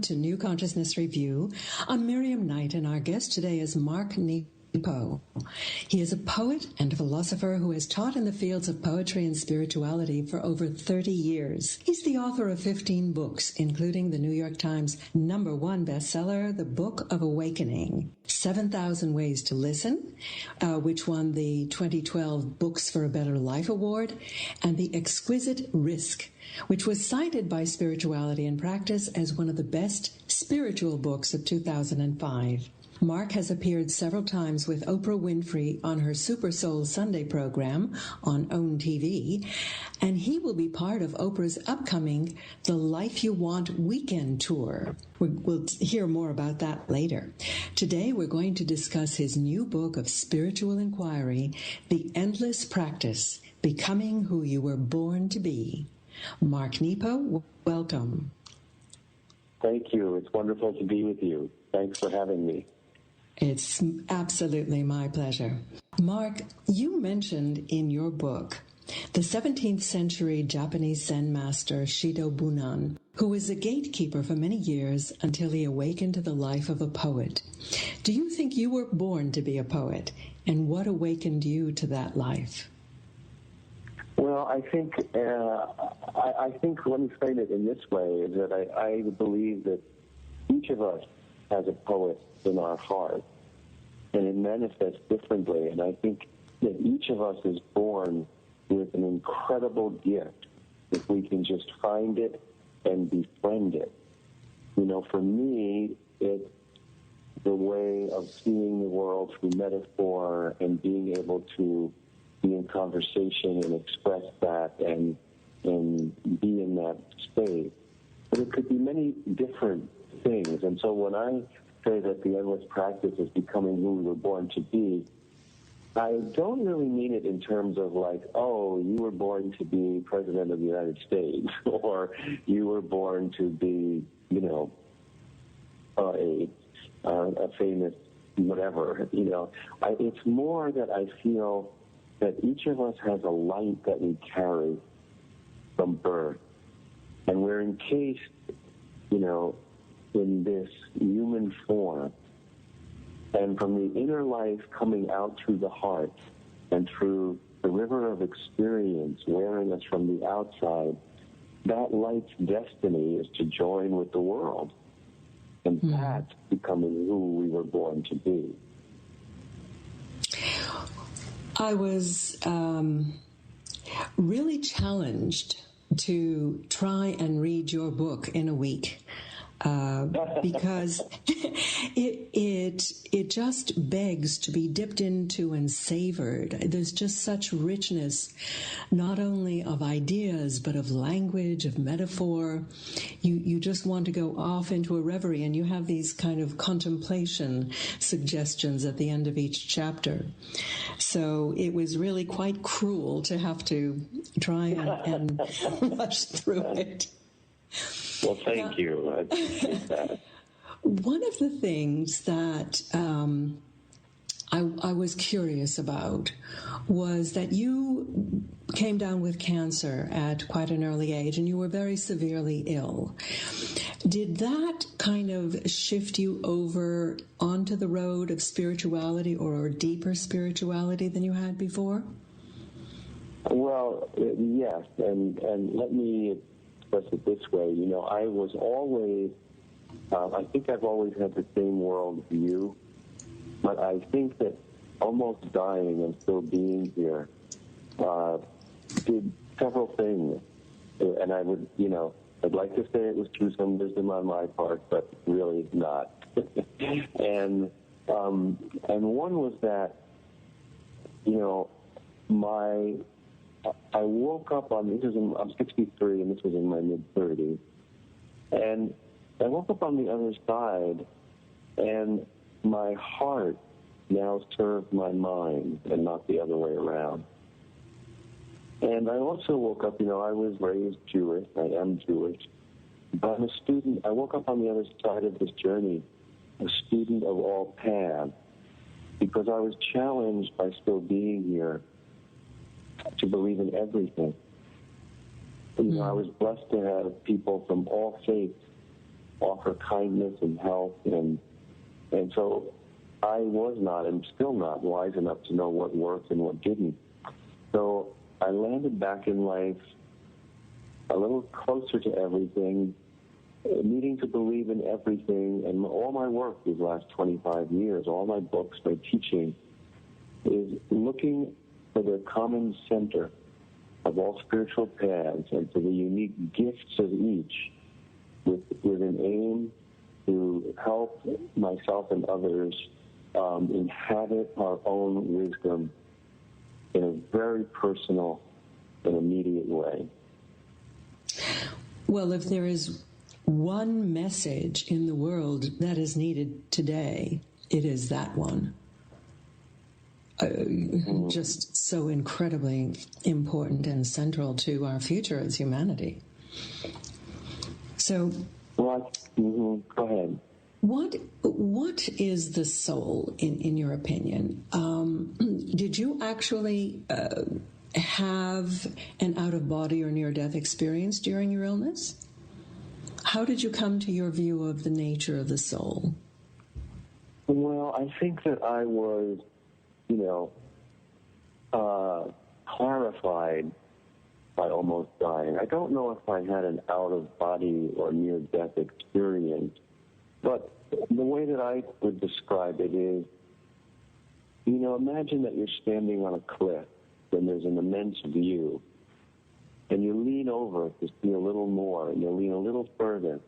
Welcome to New Consciousness Review. I'm Miriam Knight, and our guest today is Mark Nepo. He is a poet and a philosopher who has taught in the fields of poetry and spirituality for over 30 years. He's the author of 15 books, including the New York Times #1 bestseller, The Book of Awakening, 7,000 Ways to Listen, which won the 2012 Books for a Better Life Award, and The Exquisite Risk, which was cited by Spirituality and Practice as one of the best spiritual books of 2005. Mark has appeared several times with Oprah Winfrey on her Super Soul Sunday program on OWN TV, and he will be part of Oprah's upcoming The Life You Want weekend tour. We'll hear more about that later. Today, we're going to discuss his new book of spiritual inquiry, The Endless Practice, Becoming Who You Were Born to Be. Mark Nepo, welcome. Thank you. It's wonderful to be with you. Thanks for having me. It's absolutely my pleasure. Mark, you mentioned in your book the 17th century Japanese Zen master Shido Bunan, who was a gatekeeper for many years until he awakened to the life of a poet. Do you think you were born to be a poet, and what awakened you to that life? Well, I think let me frame it in this way, is that I believe that each of us has a poet in our heart, and it manifests differently. And I think that each of us is born with an incredible gift if we can just find it and befriend it. You know, for me, it's the way of seeing the world through metaphor and being able to be in conversation and express that and be in that state. But it could be many different things. And so when I say that the endless practice is becoming who we were born to be, I don't really mean it in terms of like, oh, you were born to be President of the United States, or you were born to be, you know, a famous whatever. You know, it's more that I feel that each of us has a light that we carry from birth, and we're encased, you know, in this human form. And from the inner life coming out through the heart and through the river of experience wearing us from the outside, that light's destiny is to join with the world. And that's becoming who we were born to be. I was really challenged to try and read your book in a week. Because it just begs to be dipped into and savored. There's just such richness, not only of ideas, but of language, of metaphor. You just want to go off into a reverie, and you have these kind of contemplation suggestions at the end of each chapter. So it was really quite cruel to have to try and rush through it. Well, thank you. I appreciate that. One of the things that I was curious about was that you came down with cancer at quite an early age, and you were very severely ill. Did that kind of shift you over onto the road of spirituality or deeper spirituality than you had before? Well, yes, and let me express it this way. You know, I was always, I think I've always had the same world view, but I think that almost dying and still being here did several things. And I would, you know, I'd like to say it was through some wisdom on my part, but really not. and one was that, you know, I woke up on, I'm 63, and this was in my mid-30s, and I woke up on the other side, and my heart now served my mind and not the other way around. And I also woke up, you know, I was raised Jewish, I am Jewish, but I'm a student. I woke up on the other side of this journey, a student of all paths, because I was challenged by still being here to believe in everything. You know, I was blessed to have people from all faiths offer kindness and help, and so I was not and still not wise enough to know what worked and what didn't. So I landed back in life a little closer to everything, needing to believe in everything, and all my work these last 25 years, all my books, my teaching, is looking for the common center of all spiritual paths and for the unique gifts of each with an aim to help myself and others inhabit our own wisdom in a very personal and immediate way. Well, if there is one message in the world that is needed today, it is that one. Just so incredibly important and central to our future as humanity. So, go ahead. What is the soul, in your opinion? Did you actually have an out-of-body or near-death experience during your illness? How did you come to your view of the nature of the soul? Well, I think that I was, clarified by almost dying. I don't know if I had an out-of-body or near-death experience, but the way that I would describe it is, imagine that you're standing on a cliff and there's an immense view, and you lean over to see a little more, and you lean a little further.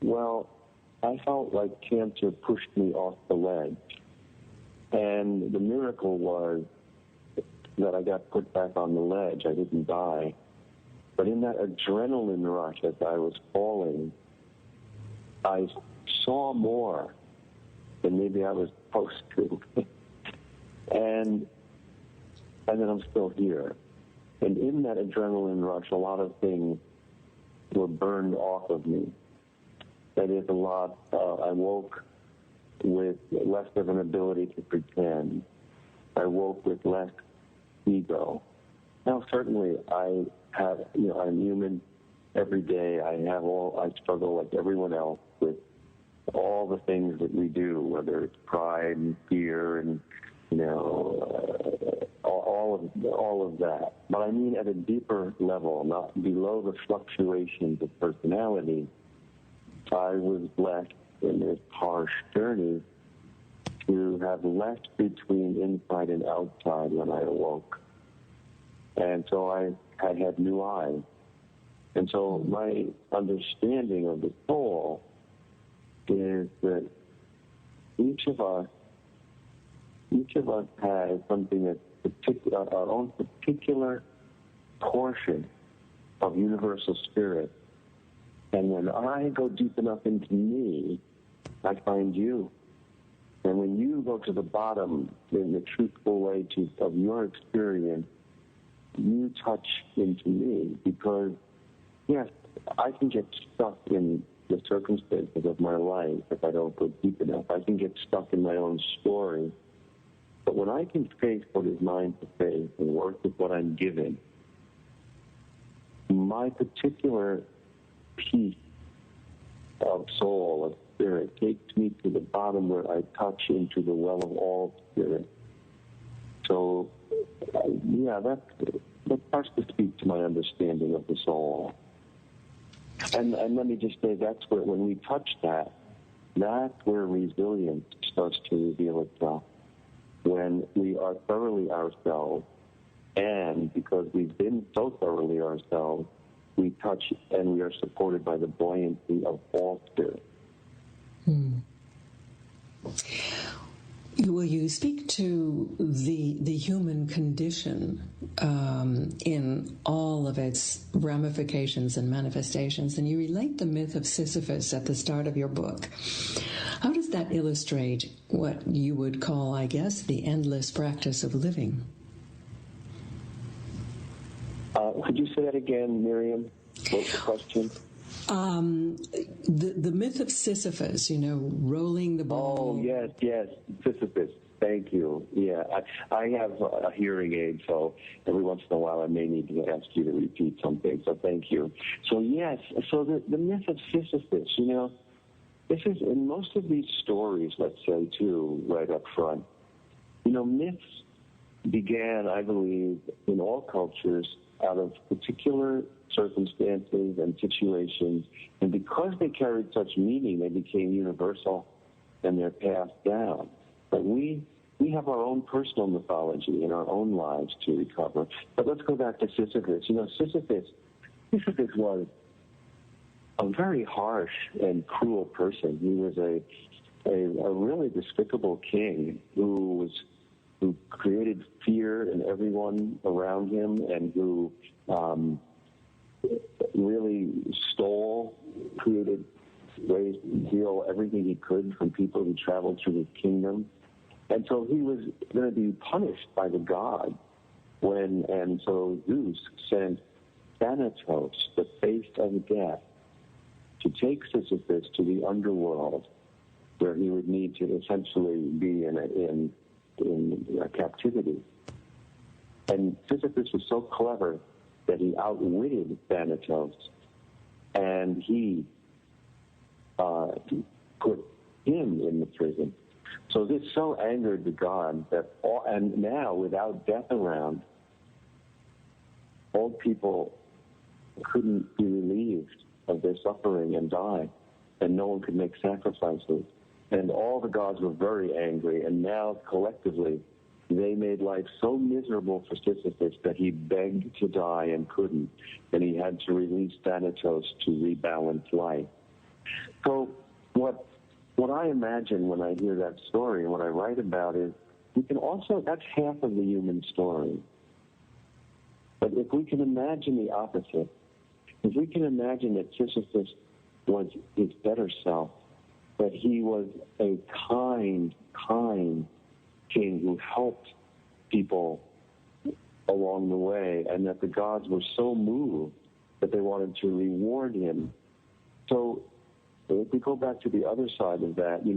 Well, I felt like cancer pushed me off the ledge, and the miracle was that I got put back on the ledge. I didn't die. But in that adrenaline rush as I was falling, I saw more than maybe I was supposed to. and then I'm still here. And in that adrenaline rush, a lot of things were burned off of me. That is, I woke with less of an ability to pretend. I woke with less ego. Now, certainly, I'm human every day. I struggle like everyone else with all the things that we do, whether it's pride and fear and, all of that. But I mean at a deeper level, not below the fluctuations of personality. I was blessed in this harsh journey to have left between inside and outside when I awoke. And so I had new eyes. And so my understanding of the soul is that each of us has something that's our own particular portion of universal spirit. And when I go deep enough into me, I find you. And when you go to the bottom in the truthful way of your experience, you touch into me. Because, yes, I can get stuck in the circumstances of my life if I don't go deep enough. I can get stuck in my own story. But when I can face what is mine to face and work with what I'm given, my particular piece of soul, of spirit, takes me to the bottom where I touch into the well of all spirit. So, that starts to speak to my understanding of the soul. And let me just say, that's where, when we touch that's where resilience starts to reveal itself. When we are thoroughly ourselves, and because we've been so thoroughly ourselves, we touch and we are supported by the buoyancy of all spirit. Will you speak to the human condition in all of its ramifications and manifestations? And you relate the myth of Sisyphus at the start of your book. How does that illustrate what you would call, I guess, the endless practice of living? Could you say that again, Miriam? What's the question? The myth of Sisyphus, rolling the ball. Oh, yes, Sisyphus. Thank you. Yeah, I have a hearing aid, so every once in a while I may need to ask you to repeat something, so thank you. So yes, so the myth of Sisyphus, this is in most of these stories, let's say, too, right up front. Myths began, I believe, in all cultures out of particular circumstances and situations, and because they carried such meaning, they became universal and they're passed down. But we have our own personal mythology in our own lives to recover. But let's go back to Sisyphus. Sisyphus was a very harsh and cruel person. He was a really despicable king who created fear in everyone around him, and who really stole, created ways to steal everything he could from people who traveled through his kingdom. And so he was going to be punished by the gods and so Zeus sent Thanatos, the face of death, to take Sisyphus to the underworld, where he would need to essentially be in a captivity. And Sisyphus was so clever that he outwitted Thanatos, and he put him in the prison. So this so angered the god that and now, without death around, old people couldn't be relieved of their suffering and die, and no one could make sacrifices. And all the gods were very angry, and now collectively they made life so miserable for Sisyphus that he begged to die and couldn't, and he had to release Thanatos to rebalance life. So what I imagine when I hear that story and what I write about is, that's half of the human story. But if we can imagine the opposite, if we can imagine that Sisyphus was his better self, that he was a kind king who helped people along the way, and that the gods were so moved that they wanted to reward him. So if we go back to the other side of that, we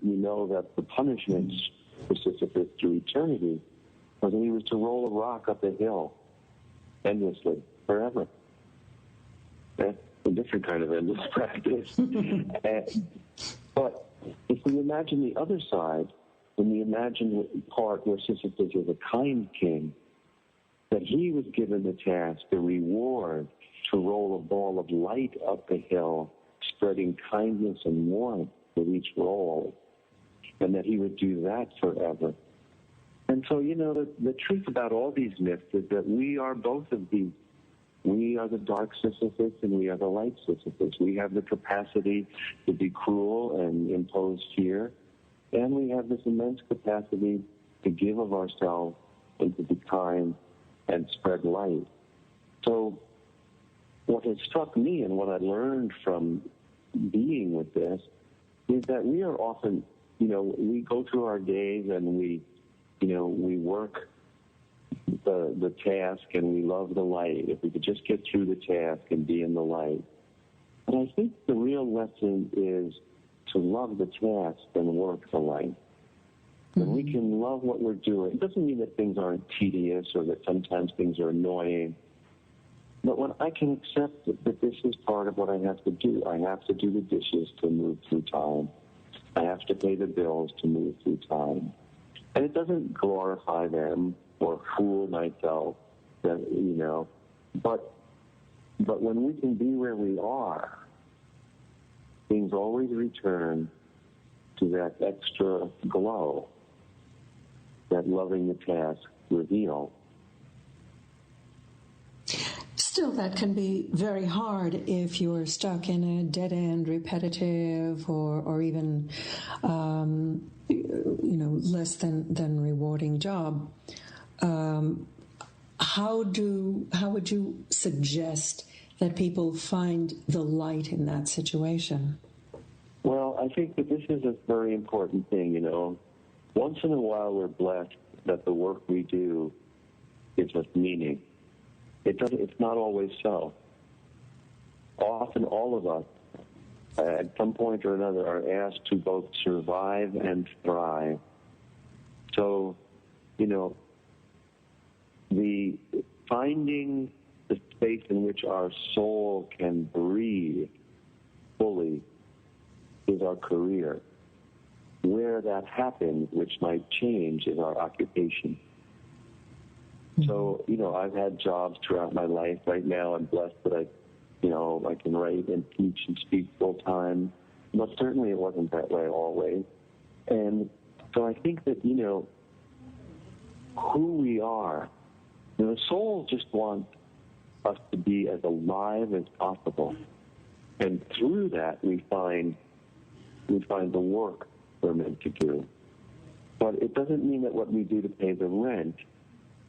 know that the punishments for Sisyphus through eternity was that he was to roll a rock up a hill endlessly, forever. That's a different kind of endless practice. But if we imagine the other side, when we imagine the part where Sisyphus was a kind king, that he was given the task, the reward, to roll a ball of light up the hill, spreading kindness and warmth with each roll, and that he would do that forever. And so, the truth about all these myths is that we are both of these. We are the dark Sisyphus and we are the light Sisyphus. We have the capacity to be cruel and impose fear, and we have this immense capacity to give of ourselves and to be kind and spread light. So what has struck me and what I learned from being with this is that we are often, we go through our days and we work the task and we love the light. If we could just get through the task and be in the light. But I think the real lesson is to love the task and work the light. When we can love what we're doing, it doesn't mean that things aren't tedious or that sometimes things are annoying. But when I can accept that this is part of what I have to do, I have to do the dishes to move through time. I have to pay the bills to move through time. And it doesn't glorify them or fool myself, but when we can be where we are, things always return to that extra glow that loving the task reveals. Still, that can be very hard if you're stuck in a dead-end, repetitive, or even, less than rewarding job. How would you suggest that people find the light in that situation? Well, I think that this is a very important thing, Once in a while we're blessed that the work we do gives us meaning. It's not always so. Often all of us, at some point or another, are asked to both survive and thrive. So, the finding the space in which our soul can breathe fully is our career. Where that happens, which might change, is our occupation. So, I've had jobs throughout my life. Right now, I'm blessed that I can write and teach and speak full time. But certainly it wasn't that way always. And so I think that, who we are, the soul just wants us to be as alive as possible. And through that, we find the work we're meant to do. But it doesn't mean that what we do to pay the rent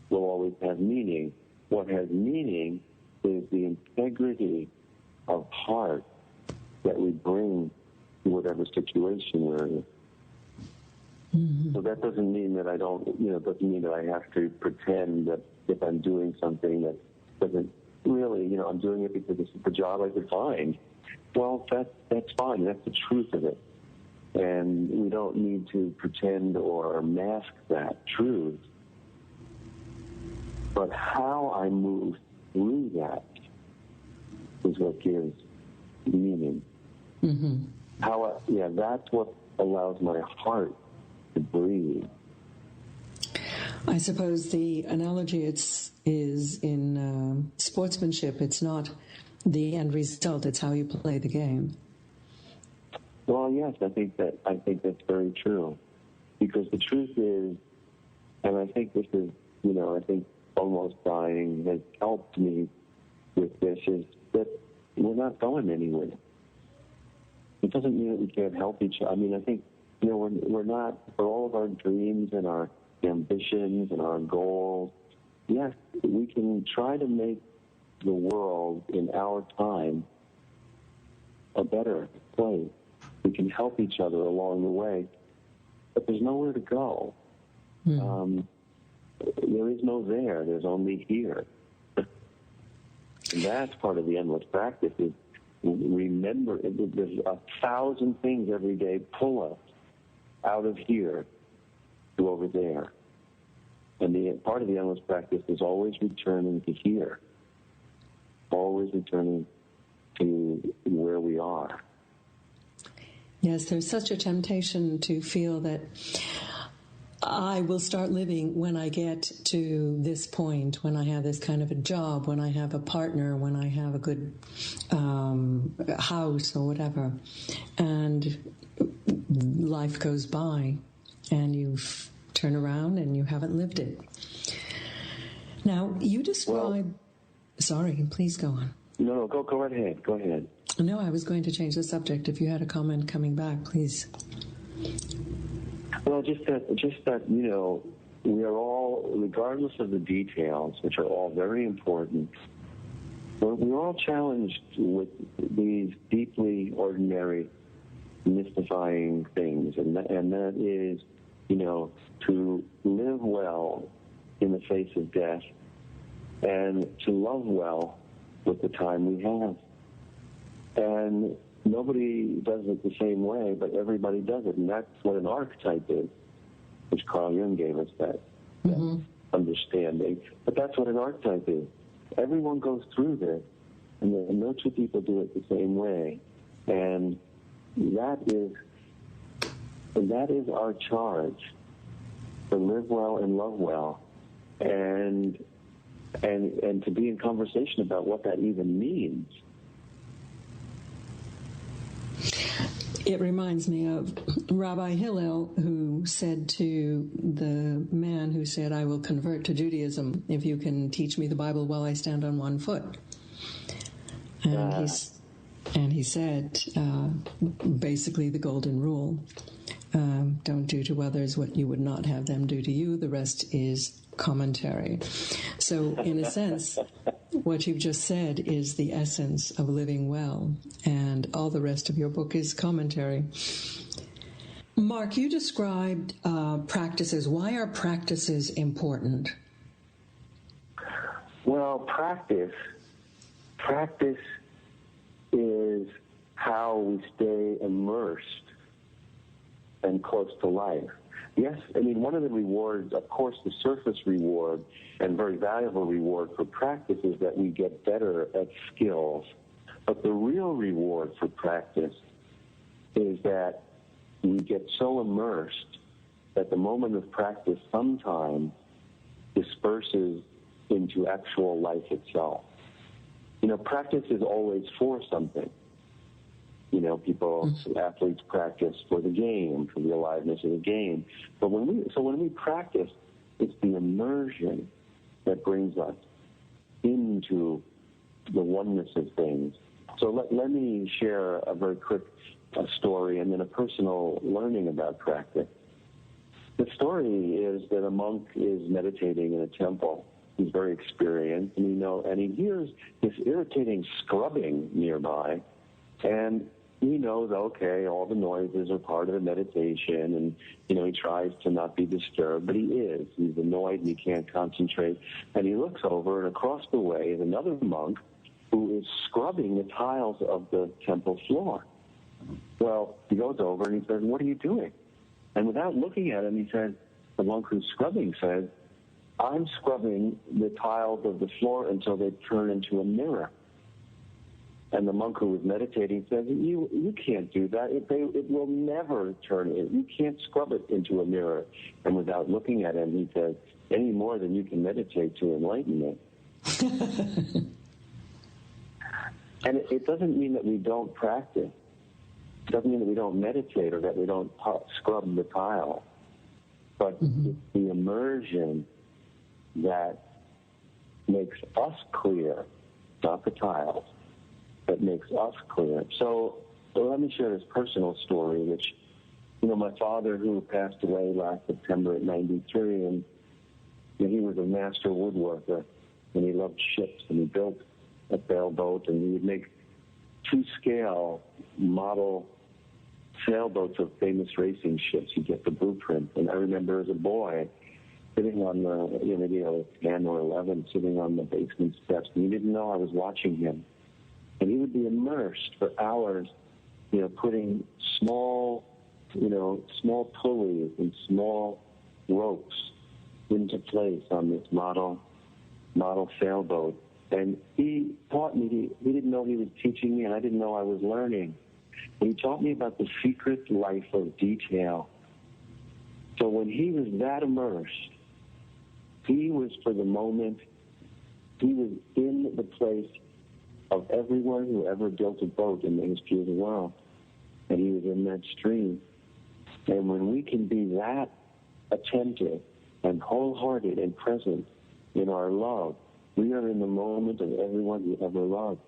will always have meaning. What has meaning is the integrity of heart that we bring to whatever situation we're in. Mm-hmm. So that doesn't mean that I don't, doesn't mean that I have to pretend that if I'm doing something that doesn't really, I'm doing it because it's the job I could find. Well, that's fine. That's the truth of it. And we don't need to pretend or mask that truth. But how I move through that is what gives meaning. Mm-hmm. That's what allows my heart to breathe. I suppose the analogy is in sportsmanship. It's not the end result; it's how you play the game. Well, yes, I think that's very true, because the truth is, and I think this is, I think almost dying has helped me with this, is that we're not going anywhere. It doesn't mean that we can't help each other. I mean, I think, we're not, for all of our dreams and our ambitions and our goals, yes, we can try to make the world in our time a better place. We can help each other along the way, but there's nowhere to go. There is no there. There's only here. And that's part of the endless practice, is remember, there's 1,000 things every day pull us out of here to over there. And the part of the endless practice is always returning to here, always returning to where we are. Yes, there's such a temptation to feel that I will start living when I get to this point, when I have this kind of a job, when I have a partner, when I have a good house or whatever. And life goes by and you turn around and you haven't lived it. Now, you describe... Sorry, please go on. No, go right ahead. Go ahead. No, I was going to change the subject. If you had a comment coming back, please. Well, just that, we are all, regardless of the details, which are all very important, we're all challenged with these deeply ordinary, mystifying things, and that is, to live well in the face of death and to love well with the time we have. And nobody does it the same way, but everybody does it, and that's what an archetype is, which Carl Jung gave us that understanding. But that's what an archetype is. Everyone goes through this, and no two people do it the same way. And that is our charge, to live well and love well, and to be in conversation about what that even means. It reminds me of Rabbi Hillel, who said to the man who said, "I will convert to Judaism if you can teach me the Bible while I stand on one foot." And he said, basically the golden rule, don't do to others what you would not have them do to you. The rest is commentary. So in a sense, what you've just said is the essence of living well, and all the rest of your book is commentary. Mark, you described practices. Why are practices important? Well, practice is how we stay immersed and close to life. Yes, I mean, one of the rewards, of course, the surface reward and very valuable reward for practice is that we get better at skills. But the real reward for practice is that we get so immersed that the moment of practice sometimes disperses into actual life itself. You know, practice is always for something. You know, athletes practice for the game, for the aliveness of the game. But when we practice, it's the immersion that brings us into the oneness of things. So let me share a very quick story and then a personal learning about practice. The story is that a monk is meditating in a temple. He's very experienced, and he hears this irritating scrubbing nearby, and he knows, okay, all the noises are part of the meditation, and, he tries to not be disturbed, but he is. He's annoyed and he can't concentrate. And he looks over, and across the way is another monk who is scrubbing the tiles of the temple floor. Well, he goes over and he says, "What are you doing?" And without looking at him, the monk who's scrubbing says, "I'm scrubbing the tiles of the floor until they turn into a mirror." And the monk who was meditating says, you can't do that. It will never turn it. You can't scrub it into a mirror. And without looking at him, he says, any more than you can meditate to enlightenment. And it doesn't mean that we don't practice. It doesn't mean that we don't meditate or that we don't scrub the tile. But it's the immersion that makes us clear, not the tiles, that makes us clear. So let me share this personal story, which, my father, who passed away last September at 93, and he was a master woodworker, and he loved ships, and he built a sailboat, and he would make 2-scale model sailboats of famous racing ships. You get the blueprint. And I remember as a boy sitting on the, maybe I was 10 or 11, sitting on the basement steps, and he didn't know I was watching him. And he would be immersed for hours, putting small pulleys and small ropes into place on this model sailboat. And he taught me, he didn't know he was teaching me, and I didn't know I was learning. And he taught me about the secret life of detail. So when he was that immersed, he was, for the moment, he was in the place of everyone who ever built a boat in the history of the world. And he was in that stream. And when we can be that attentive and wholehearted and present in our love, we are in the moment of everyone we ever loved.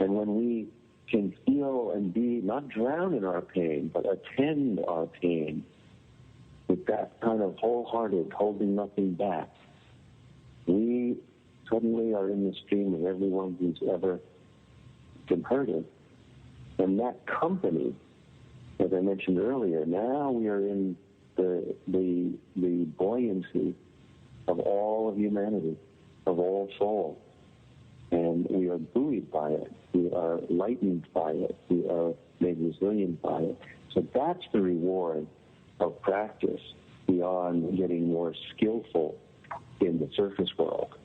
And when we can feel and be, not drown in our pain, but attend our pain with that kind of wholehearted, holding nothing back, we suddenly are in the stream of everyone who's ever been hurted. And that company, as I mentioned earlier, now we are in the buoyancy of all of humanity, of all souls. And we are buoyed by it. We are lightened by it. We are made resilient by it. So that's the reward of practice beyond getting more skillful in the surface world.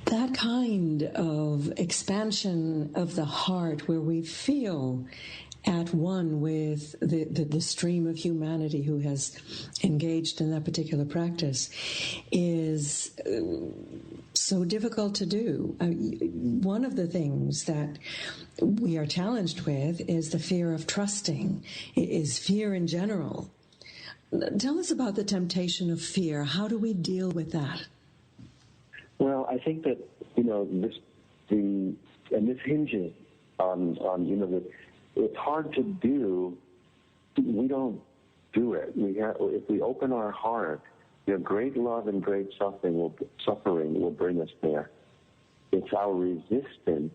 That kind of expansion of the heart where we feel at one with the stream of humanity who has engaged in that particular practice is so difficult to do. One of the things that we are challenged with is the fear of trusting, is fear in general. Tell us about the temptation of fear. How do we deal with that? Well, I think that, this hinges on it's hard to do. We don't do it. If we open our heart, great love and great suffering will bring us there. It's our resistance.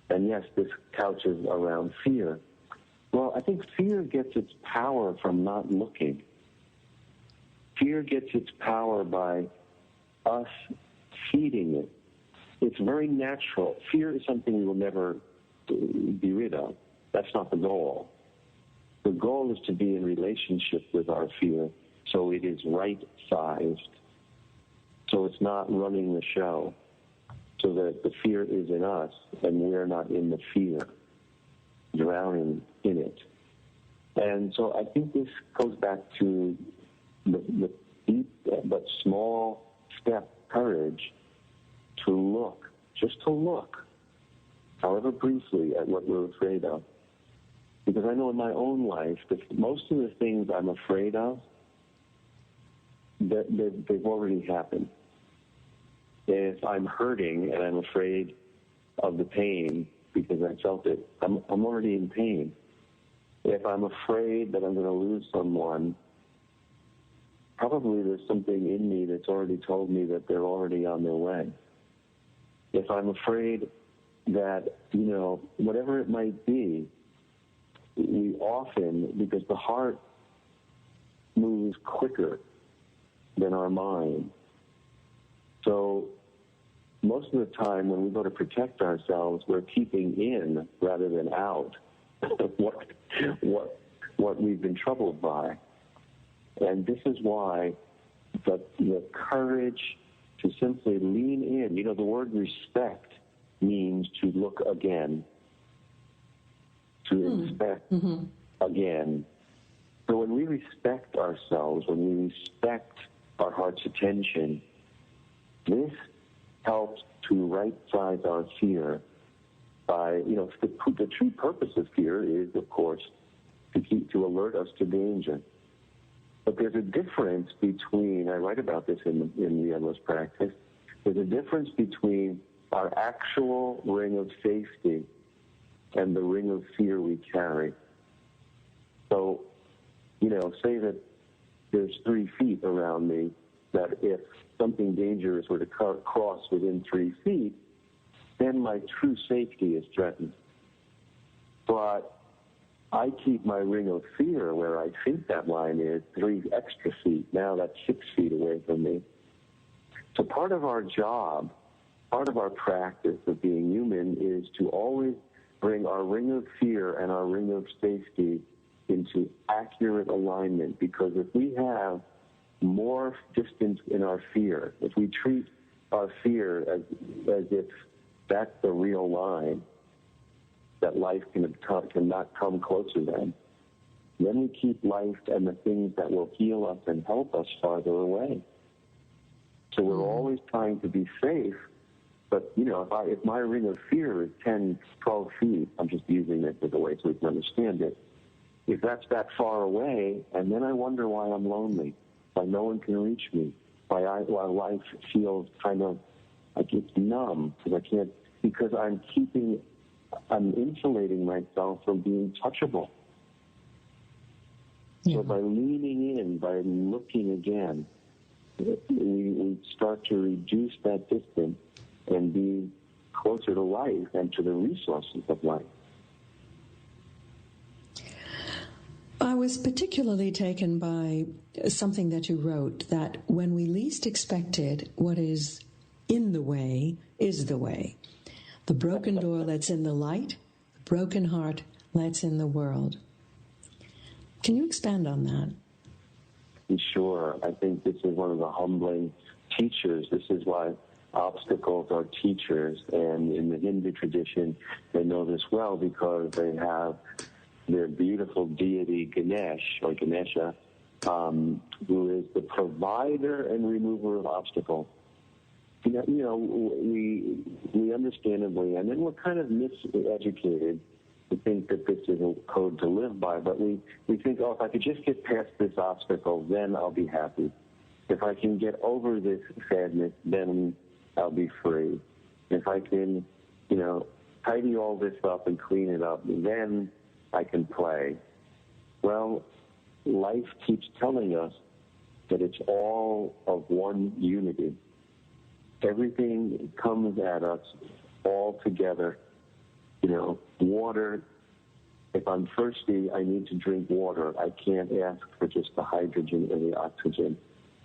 And yes, this couches around fear. Well, I think fear gets its power from not looking. Fear gets its power by us feeding it. It's very natural. Fear is something we will never be rid of. That's not the goal. The goal is to be in relationship with our fear, so it is right-sized, so it's not running the show, so that the fear is in us and we're not in the fear, drowning in it. And so I think this goes back to the deep but small step courage to look, just to look, however briefly, at what we're afraid of. Because I know in my own life that most of the things I'm afraid of, they've already happened. If I'm hurting and I'm afraid of the pain because I felt it, I'm already in pain. If I'm afraid that I'm going to lose someone, probably there's something in me that's already told me that they're already on their way. If I'm afraid that, whatever it might be, we often, because the heart moves quicker than our mind. So most of the time when we go to protect ourselves, we're keeping in rather than out what we've been troubled by. And this is why the courage to simply lean in, the word respect means to look again, to inspect again. So when we respect ourselves, when we respect our heart's attention, this helps to right-size our fear by, the true purpose of fear is, of course, to alert us to danger. But there's a difference between, I write about this in the Endless Practice, there's a difference between our actual ring of safety and the ring of fear we carry. So, say that there's 3 feet around me, that if something dangerous were to cross within 3 feet, then my true safety is threatened. But I keep my ring of fear where I think that line is 3 extra feet. Now that's 6 feet away from me. So part of our job, part of our practice of being human is to always bring our ring of fear and our ring of safety into accurate alignment. Because if we have more distance in our fear, if we treat our fear as if that's the real line, that life cannot come closer then we keep life and the things that will heal us and help us farther away. So we're always trying to be safe, but, if my ring of fear is 10, 12 feet, I'm just using it as a way so we can understand it, if that's that far away, and then I wonder why I'm lonely, why no one can reach me, why life feels kind of like it's numb, because I'm insulating myself from being touchable. Yeah. So by leaning in, by looking again, we start to reduce that distance and be closer to life and to the resources of life. I was particularly taken by something that you wrote, that when we least expect it, what is in the way is the way. The broken door lets in the light, the broken heart lets in the world. Can you expand on that? Sure. I think this is one of the humbling teachers. This is why obstacles are teachers. And in the Hindu tradition, they know this well because they have their beautiful deity Ganesh, or Ganesha, who is the provider and remover of obstacles. We understandably, and then we're kind of miseducated to think that this is a code to live by, but we think, if I could just get past this obstacle, then I'll be happy. If I can get over this sadness, then I'll be free. If I can, tidy all this up and clean it up, then I can play. Well, life keeps telling us that it's all of one unity. Everything comes at us all together. Water, if I'm thirsty, I need to drink water. I can't ask for just the hydrogen or the oxygen,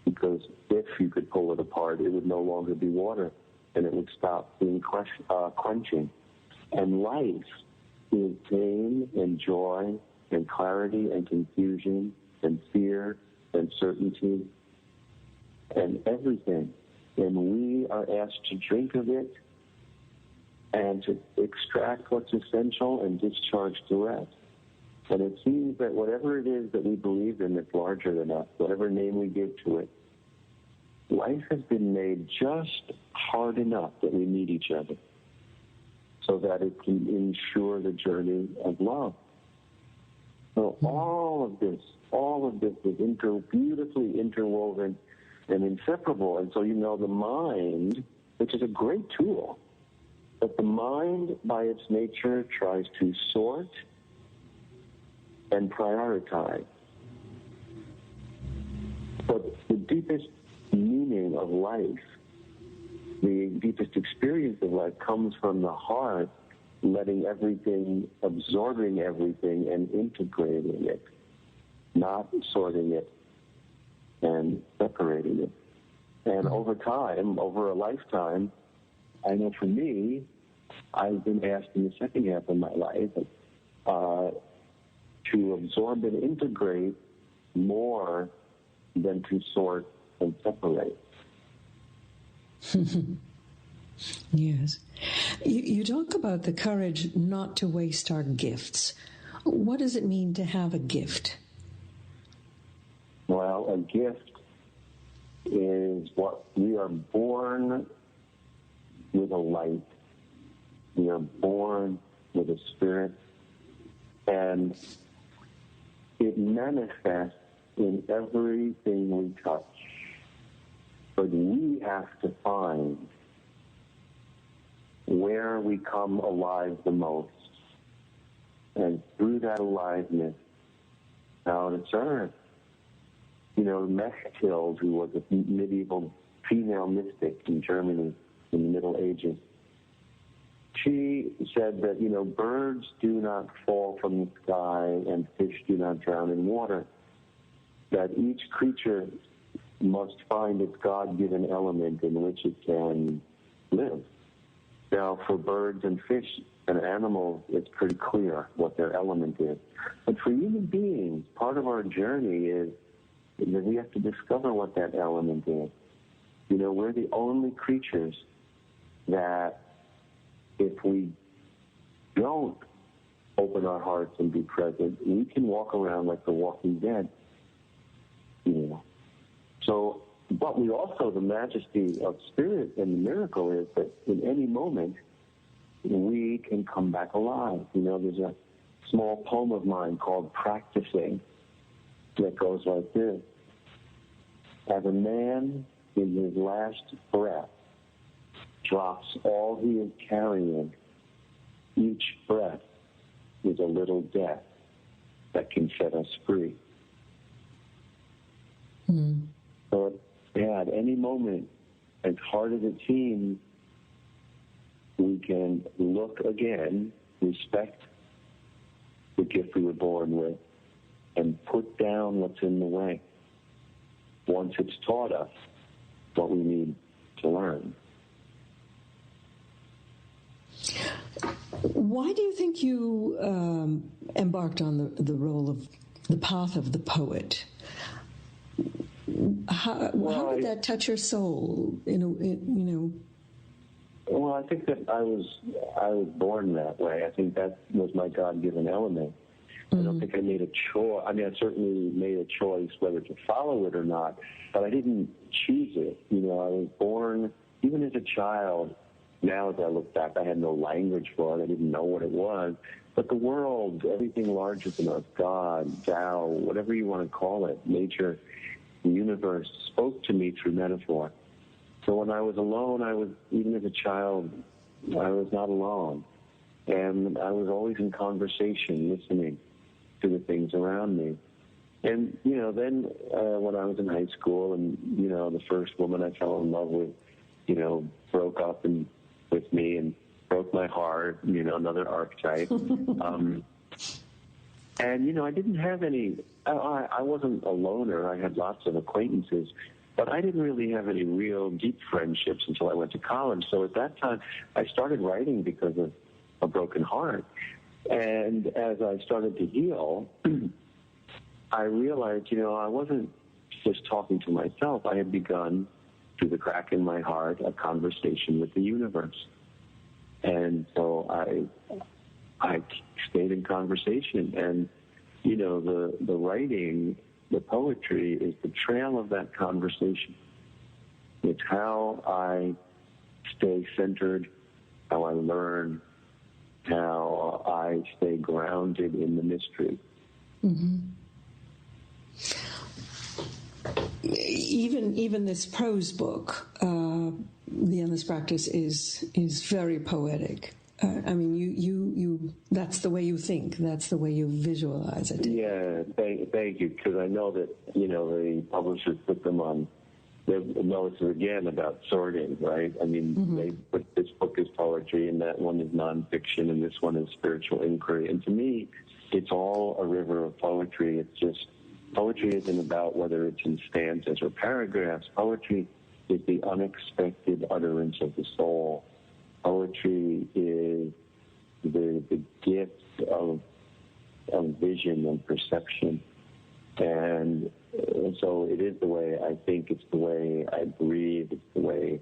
because if you could pull it apart, it would no longer be water, and it would stop being quenching. And life is pain and joy and clarity and confusion and fear and certainty and everything. And we are asked to drink of it and to extract what's essential and discharge the rest. And it seems that whatever it is that we believe in that's larger than us, whatever name we give to it, life has been made just hard enough that we meet each other so that it can ensure the journey of love. So all of this is beautifully interwoven and inseparable. And so, the mind, which is a great tool, but the mind by its nature tries to sort and prioritize. But the deepest meaning of life, the deepest experience of life comes from the heart letting everything, absorbing everything and integrating it, not sorting it and separating it. And over time, over a lifetime, I know for me, I've been asked in the second half of my life to absorb and integrate more than to sort and separate. Yes. You talk about the courage not to waste our gifts. What does it mean to have a gift? Well, a gift is what we are born with a light. We are born with a spirit, and it manifests in everything we touch. But we have to find where we come alive the most. And through that aliveness, now it's earth. Mechthild, who was a medieval female mystic in Germany in the Middle Ages, she said that, birds do not fall from the sky and fish do not drown in water, that each creature must find its God-given element in which it can live. Now, for birds and fish and animals, it's pretty clear what their element is. But for human beings, part of our journey is that we have to discover what that element is. We're the only creatures that, if we don't open our hearts and be present, we can walk around like the Walking Dead. So, but we also, the majesty of spirit and the miracle is that in any moment, we can come back alive. There's a small poem of mine called Practicing that goes like this. As a man in his last breath drops all he is carrying, each breath is a little death that can set us free. So at any moment, as hard as it seems, we can look again, respect the gift we were born with, and put down what's in the way once it's taught us what we need to learn. Why do you think you embarked on the role of the path of the poet? How did that touch your soul? Well, I think that I was born that way. I think that was my God-given element. I don't think I made a choice. I mean, I certainly made a choice whether to follow it or not, but I didn't choose it. I was born, even as a child. Now, as I look back, I had no language for it. I didn't know what it was. But the world, everything larger than us, God, Tao, whatever you want to call it, nature, the universe, spoke to me through metaphor. So when I was alone, even as a child, I was not alone. And I was always in conversation, listening to the things around me. And, then when I was in high school and, the first woman I fell in love with, broke up with me and broke my heart, another archetype. And, I didn't have any, I wasn't a loner. I had lots of acquaintances, but I didn't really have any real deep friendships until I went to college. So at that time, I started writing because of a broken heart. And as I started to heal, I realized, I wasn't just talking to myself. I had begun, through the crack in my heart, a conversation with the universe. And so I stayed in conversation. And, the writing, the poetry is the trail of that conversation. It's how I stay centered, how I learn, how I stay grounded in the mystery. Mm-hmm. Even this prose book, The Endless Practice, is very poetic. You that's the way you think. That's the way you visualize it. Yeah, thank you, because I know that, the publishers put them on their notes again about sorting, right? They put this book is poetry, and that one is nonfiction, and this one is spiritual inquiry. And to me, it's all a river of poetry. It's just, poetry isn't about whether it's in stanzas or paragraphs. Poetry is the unexpected utterance of the soul. Poetry is the gift of vision and perception. And so it is the way I think, it's the way I breathe, it's the way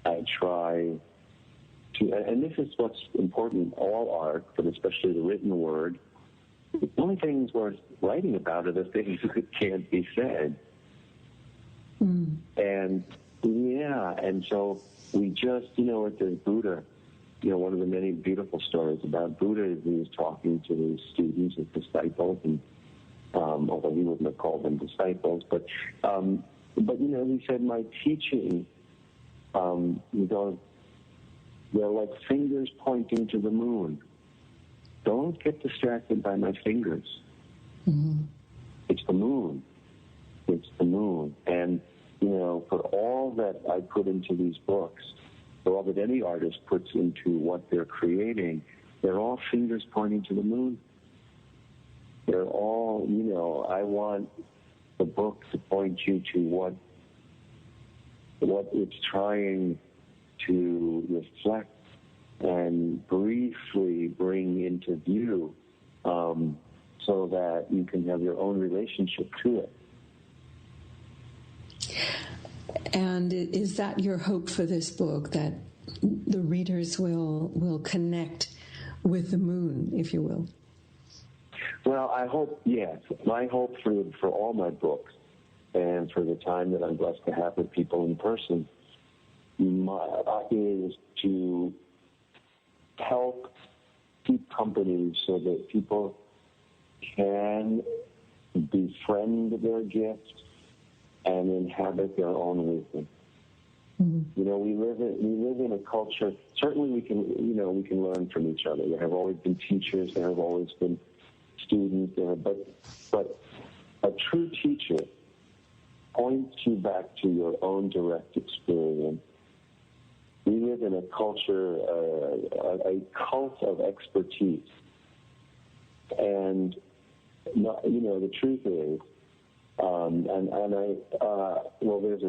I try to, and this is what's important in all art, but especially the written word. The only things worth writing about are the things that can't be said. Mm. And so we just, there's Buddha. One of the many beautiful stories about Buddha is he was talking to his students, his disciples, and although he wouldn't have called them disciples, but he said, my teaching, they're like fingers pointing to the moon. Don't get distracted by my fingers. Mm-hmm. It's the moon. It's the moon. And, for all that I put into these books, for all that any artist puts into what they're creating, they're all fingers pointing to the moon. They're all, I want the book to point you to what it's trying to reflect and briefly bring into view, so that you can have your own relationship to it. And is that your hope for this book, that the readers will connect with the moon, if you will? Well, I hope, yes. My hope for all my books, and for the time that I'm blessed to have with people in person, is to help keep company so that people can befriend their gifts and inhabit their own wisdom. Mm-hmm. We live in a culture. Certainly, we can learn from each other. There have always been teachers. There have always been students. But a true teacher points you back to your own direct experience. We live in a culture, a cult of expertise, and the truth is.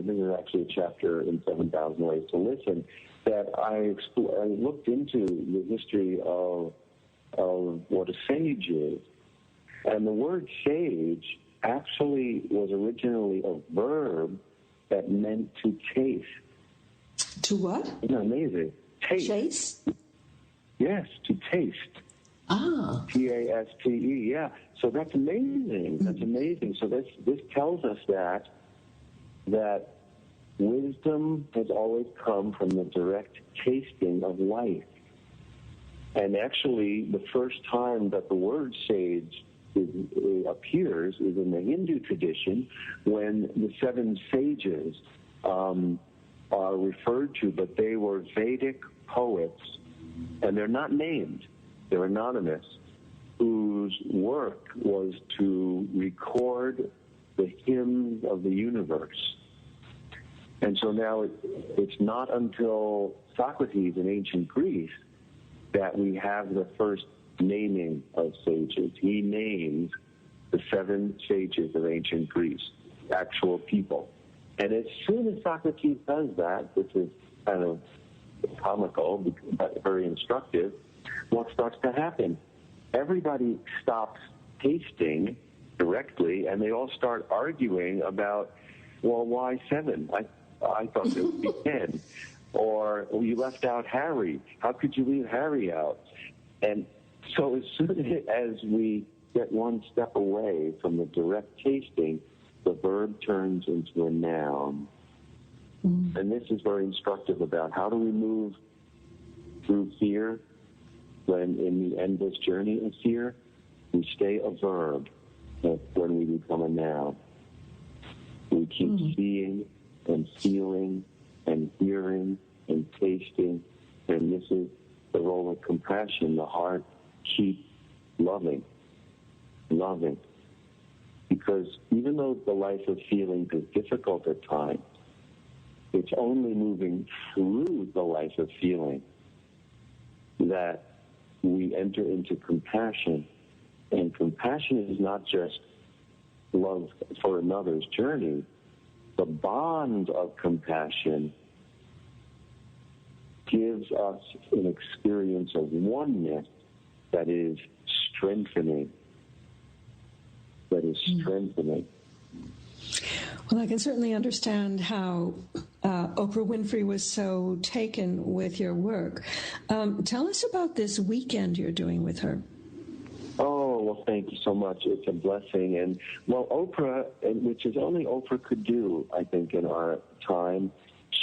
There's actually a chapter in 7,000 Ways to Listen that I looked into the history of what a sage is. And the word sage actually was originally a verb that meant to taste. To what? Isn't that amazing? Taste. Chase? Yes, to taste. Ah. T-A-S-T-E, yeah. So that's amazing. That's amazing. So this tells us that wisdom has always come from the direct tasting of life. And actually, the first time that the word sage appears is in the Hindu tradition, when the 7 sages are referred to, but they were Vedic poets, and they're not named. They're anonymous, whose work was to record the hymns of the universe. And so now it's not until Socrates in ancient Greece that we have the first naming of sages. He names the 7 sages of ancient Greece, actual people. And as soon as Socrates does that, which is kind of comical but very instructive, what starts to happen? Everybody stops tasting directly, and they all start arguing about, well, why 7? I thought it would be 10. Or, well, you left out Harry. How could you leave Harry out? And so as soon as we get one step away from the direct tasting, the verb turns into a noun. Mm. And this is very instructive about how do we move through fear when in the endless journey of fear, we stay a verb when we become a noun. We keep seeing and feeling and hearing and tasting, and this is the role of compassion. The heart keeps loving. Because even though the life of feeling is difficult at times, it's only moving through the life of feeling that we enter into compassion. And compassion is not just love for another's journey. The bond of compassion gives us an experience of oneness that is strengthening. Well, I can certainly understand how Oprah Winfrey was so taken with your work. Tell us about this weekend you're doing with her. Oh, well, thank you so much. It's a blessing. And, well, Oprah, which is only Oprah could do, I think, in our time,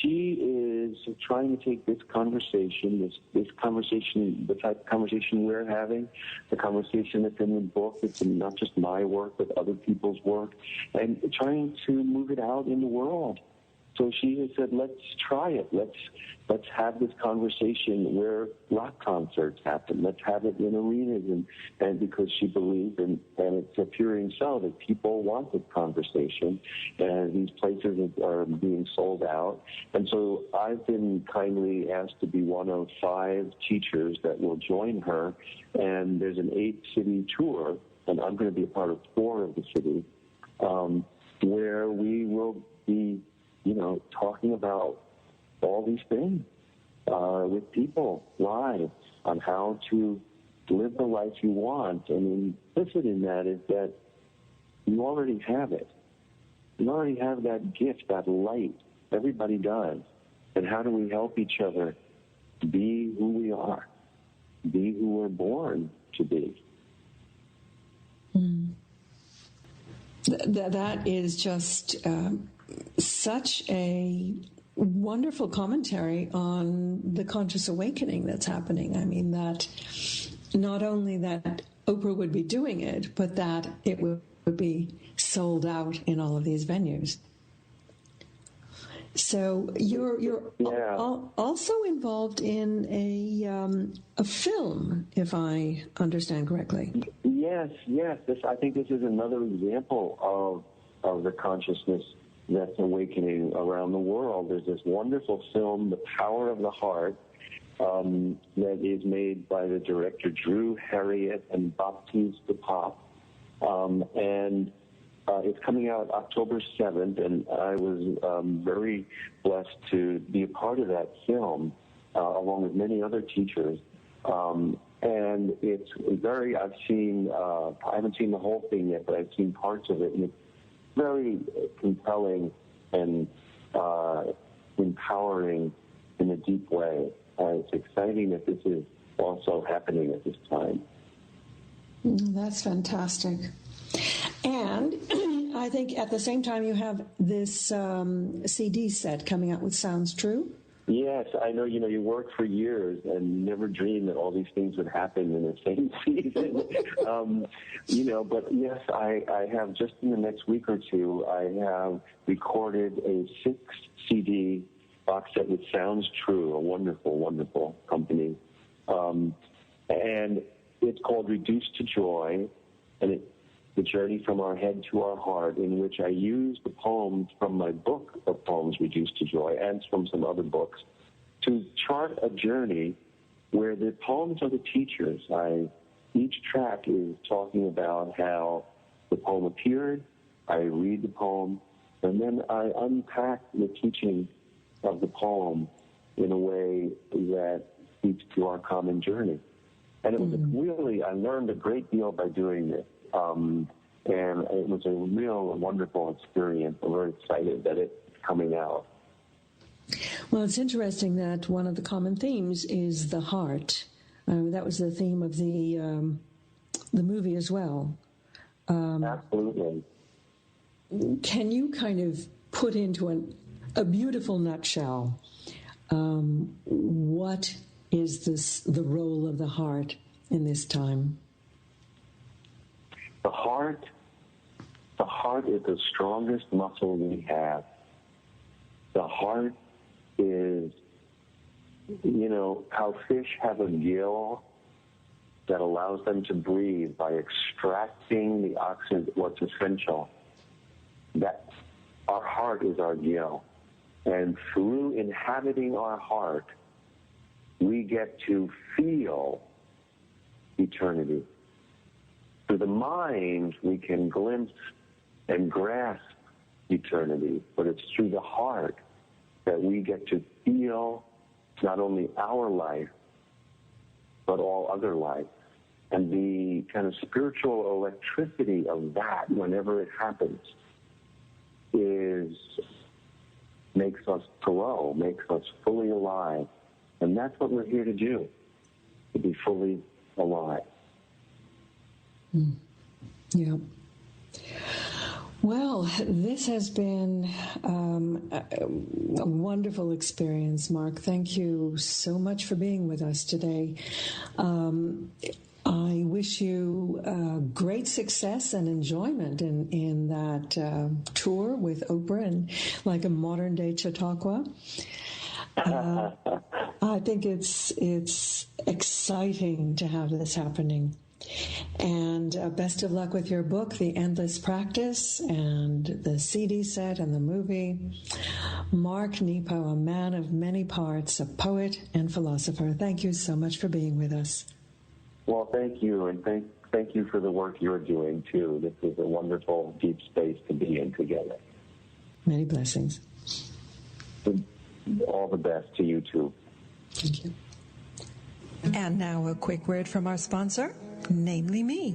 she is trying to take this conversation, this conversation, the type of conversation we're having, the conversation that's in the book, it's not just my work, but other people's work, and trying to move it out in the world. So she has said, let's try it. Let's have this conversation where rock concerts happen. Let's have it in arenas, and because she believes, and it's appearing so, that people want this conversation, and these places are being sold out. And so I've been kindly asked to be one of 5 teachers that will join her, and there's an 8-city tour, and I'm going to be a part of 4 of the cities, where we will be talking about all these things with people live on how to live the life you want. And implicit in that is that you already have it. You already have that gift, that light. Everybody does. And how do we help each other be who we are, be who we're born to be? That is just such a wonderful commentary on the conscious awakening that's happening. I mean, that not only that Oprah would be doing it, but that it would be sold out in all of these venues. So you're also involved in a film, if I understand correctly. Yes. I think this is another example of the consciousness that's awakening around the world. There's this wonderful film, The Power of the Heart, that is made by the director Drew Harriet and Baptiste de Pop, and it's coming out October 7th, and I was very blessed to be a part of that film, along with many other teachers. And it's very, I haven't seen the whole thing yet, but I've seen parts of it, and it's very compelling and empowering in a deep way. It's exciting that this is also happening at this time. That's fantastic. And I think at the same time you have this CD set coming out with Sounds True. Yes, I know, you work for years and never dreamed that all these things would happen in the same season. But yes, I have just in the next week or two, I have recorded a 6-CD box set with Sounds True, a wonderful, wonderful company. And it's called Reduced to Joy, and it's the journey from our head to our heart, in which I use the poems from my book of poems, Reduced to Joy, and from some other books, to chart a journey where the poems are the teachers. Each track is talking about how the poem appeared, I read the poem, and then I unpack the teaching of the poem in a way that speaks to our common journey. And it was really, I learned a great deal by doing this. And it was a real wonderful experience. I'm very excited that it's coming out. Well, it's interesting that one of the common themes is the heart. That was the theme of the movie as well. Absolutely. Can you kind of put into a beautiful nutshell what is the role of the heart in this time? The heart is the strongest muscle we have. The heart is, how fish have a gill that allows them to breathe by extracting the oxygen, what's essential. That our heart is our gill. And through inhabiting our heart, we get to feel eternity. Through the mind, we can glimpse and grasp eternity, but it's through the heart that we get to feel not only our life, but all other life. And the kind of spiritual electricity of that, whenever it happens, makes us glow, makes us fully alive. And that's what we're here to do, to be fully alive. Yeah. Well, this has been a wonderful experience, Mark. Thank you so much for being with us today. I wish you great success and enjoyment in that tour with Oprah and like a modern-day Chautauqua. I think it's exciting to have this happening. And best of luck with your book, The Endless Practice, and the CD set and the movie. Mark Nepo, a man of many parts, a poet and philosopher. Thank you so much for being with us. Well, thank you, and thank you for the work you're doing, too. This is a wonderful, deep space to be in together. Many blessings. All the best to you, too. Thank you. And now a quick word from our sponsor, namely me.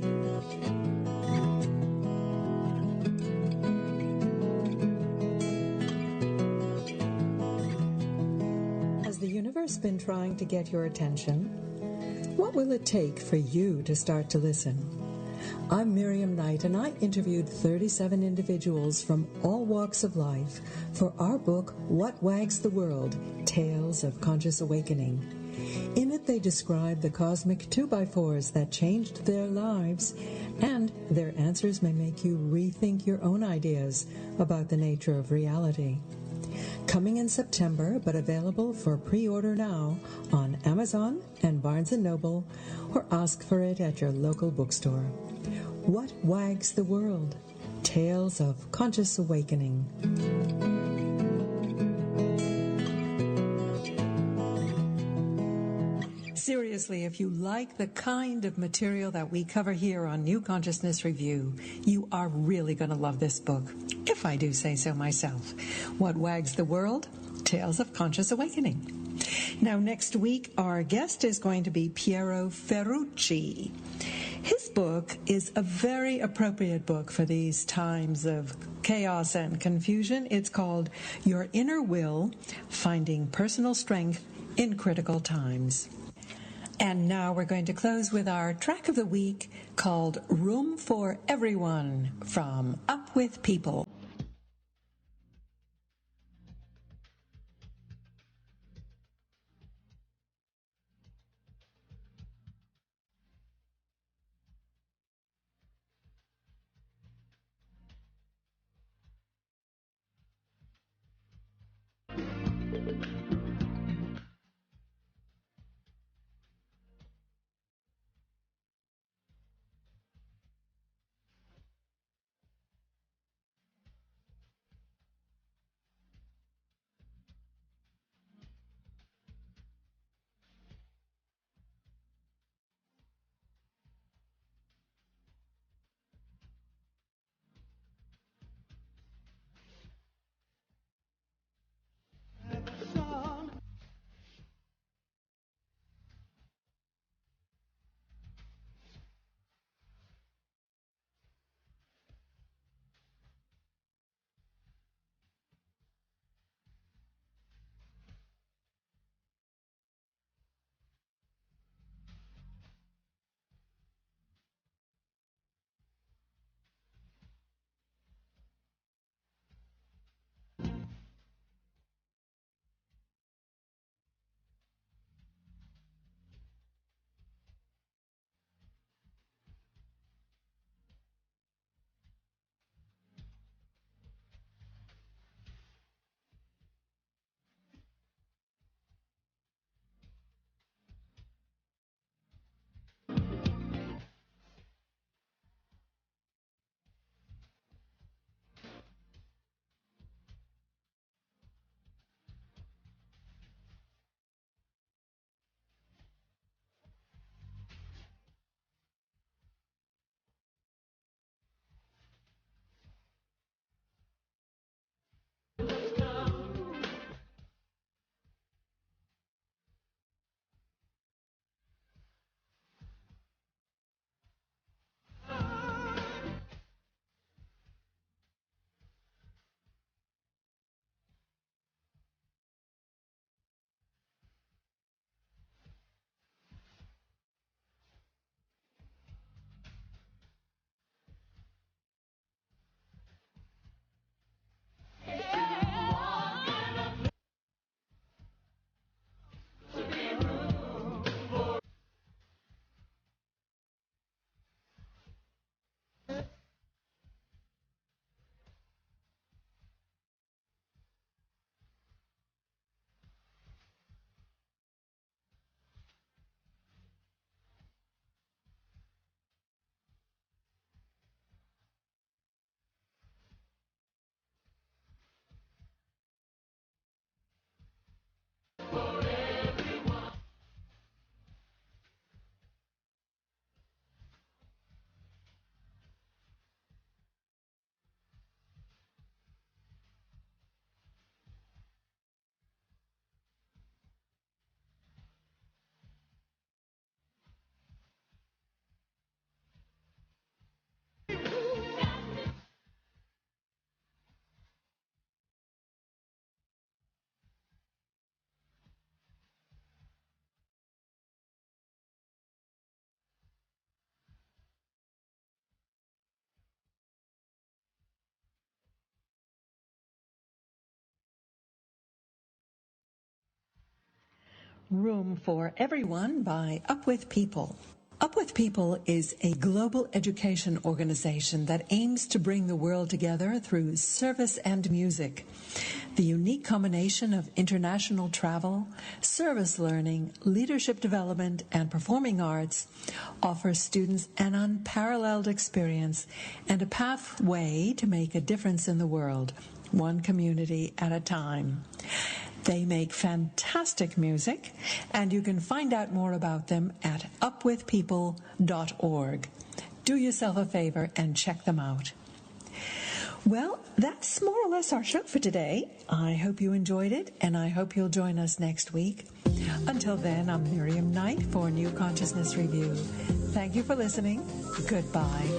Has the universe been trying to get your attention? What will it take for you to start to listen? I'm Miriam Knight, and I interviewed 37 individuals from all walks of life for our book, What Wags the World? Tales of Conscious Awakening. In it, they describe the cosmic 2x4s that changed their lives, and their answers may make you rethink your own ideas about the nature of reality. Coming in September, but available for pre-order now on Amazon and Barnes & Noble, or ask for it at your local bookstore. What Wags the World? Tales of Conscious Awakening. Seriously, if you like the kind of material that we cover here on New Consciousness Review, you are really going to love this book, if I do say so myself. What Wags the World? Tales of Conscious Awakening. Now, next week, our guest is going to be Piero Ferrucci. His book is a very appropriate book for these times of chaos and confusion. It's called Your Inner Will, Finding Personal Strength in Critical Times. And now we're going to close with our track of the week called Room for Everyone from Up With People. Room for Everyone by Up With People. Up With People is a global education organization that aims to bring the world together through service and music. The unique combination of international travel, service learning, leadership development, and performing arts offers students an unparalleled experience and a pathway to make a difference in the world, one community at a time. They make fantastic music, and you can find out more about them at upwithpeople.org. Do yourself a favor and check them out. Well, that's more or less our show for today. I hope you enjoyed it, and I hope you'll join us next week. Until then, I'm Miriam Knight for New Consciousness Review. Thank you for listening. Goodbye.